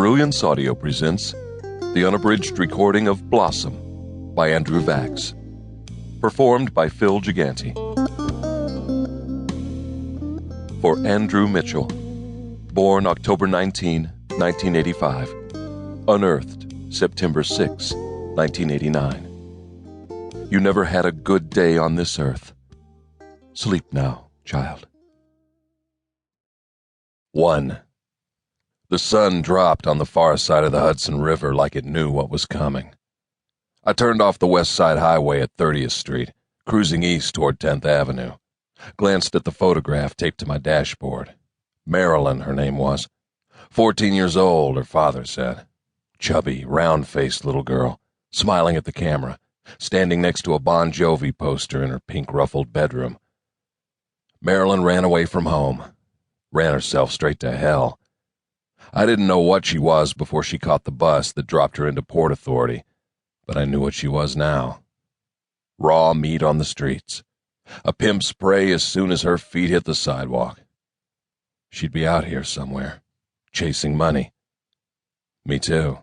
Brilliance Audio presents the unabridged recording of Blossom by Andrew Vachss, performed by Phil Gigante. For Andrew Mitchell, born October 19, 1985, unearthed September 6, 1989. You never had a good day on this earth. Sleep now, child. 1. The sun dropped on the far side of the Hudson River like it knew what was coming. I turned off the West Side Highway at 30th Street, cruising east toward 10th Avenue. Glanced at the photograph taped to my dashboard. Marilyn, her name was. 14 years old, her father said. Chubby, round-faced little girl, smiling at the camera, standing next to a Bon Jovi poster in her pink ruffled bedroom. Marilyn ran away from home. Ran herself straight to hell. I didn't know what she was before she caught the bus that dropped her into Port Authority, but I knew what she was now. Raw meat on the streets. A pimp's prey as soon as her feet hit the sidewalk. She'd be out here somewhere, chasing money. Me too.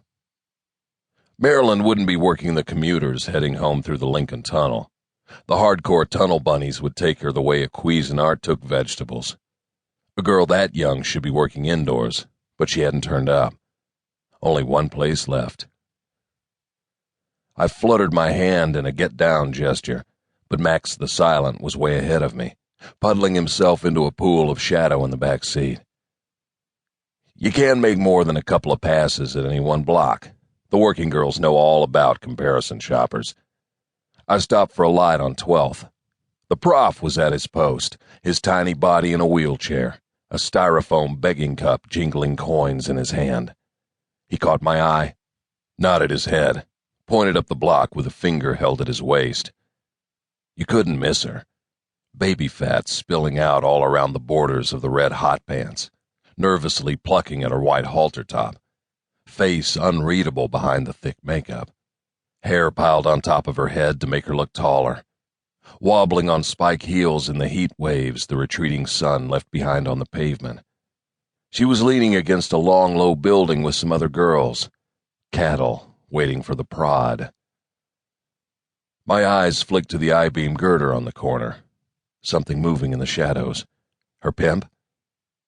Marilyn wouldn't be working the commuters heading home through the Lincoln Tunnel. The hardcore tunnel bunnies would take her the way a Cuisinart took vegetables. A girl that young should be working indoors, but she hadn't turned up. Only one place left. I fluttered my hand in a get-down gesture, but Max the Silent was way ahead of me, puddling himself into a pool of shadow in the back seat. You can't make more than a couple of passes at any one block. The working girls know all about comparison shoppers. I stopped for a light on 12th. The prof was at his post, his tiny body in a wheelchair, a styrofoam begging cup jingling coins in his hand. He caught my eye, nodded his head, pointed up the block with a finger held at his waist. You couldn't miss her. Baby fat spilling out all around the borders of the red hot pants, nervously plucking at her white halter top, face unreadable behind the thick makeup, hair piled on top of her head to make her look taller, wobbling on spike heels in the heat waves the retreating sun left behind on the pavement. She was leaning against a long, low building with some other girls, cattle waiting for the prod. My eyes flicked to the I-beam girder on the corner. Something moving in the shadows. Her pimp?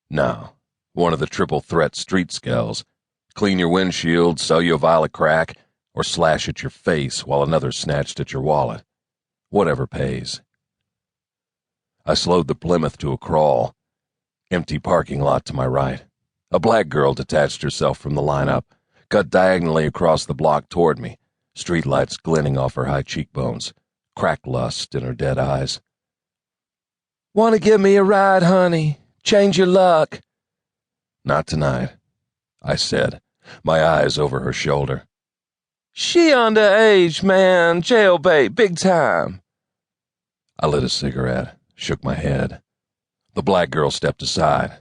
No, one of the triple threat street skells. Clean your windshield, sell you a vial of crack, or slash at your face while another snatched at your wallet. Whatever pays. I slowed the Plymouth to a crawl. Empty parking lot to my right. A black girl detached herself from the lineup, cut diagonally across the block toward me, streetlights glinting off her high cheekbones, crack lust in her dead eyes. Want to give me a ride, honey? Change your luck. Not tonight, I said, my eyes over her shoulder. She underage, man. Jailbait, big time. I lit a cigarette, shook my head. The black girl stepped aside,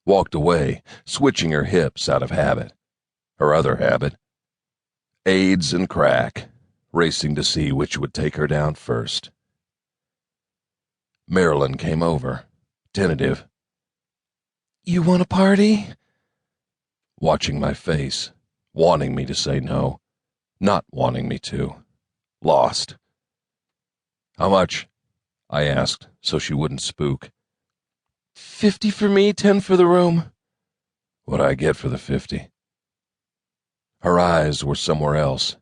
walked away, switching her hips out of habit. Her other habit. AIDS and crack, racing to see which would take her down first. Marilyn came over, tentative. You want a party? Watching my face, wanting me to say no. Not wanting me to. Lost. How much? I asked, so she wouldn't spook. 50 for me, 10 for the room. What'd I get for the 50? Her eyes were somewhere else.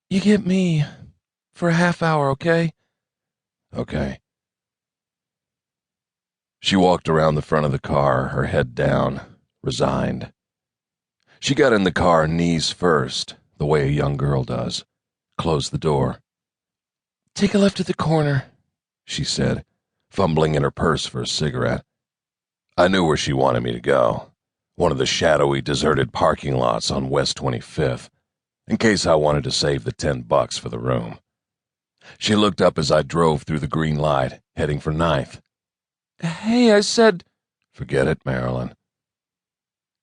You get me for a half hour, okay? Okay. She walked around the front of the car, her head down, resigned. She got in the car knees first, the way a young girl does. Closed the door. Take a left at the corner, she said, fumbling in her purse for a cigarette. I knew where she wanted me to go, one of the shadowy, deserted parking lots on West 25th, in case I wanted to save the $10 for the room. She looked up as I drove through the green light, heading for 9th. Hey, I said... Forget it, Marilyn.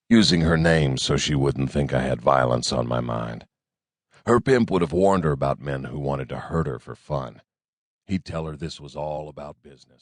Using her name so she wouldn't think I had violence on my mind. Her pimp would have warned her about men who wanted to hurt her for fun. He'd tell her this was all about business.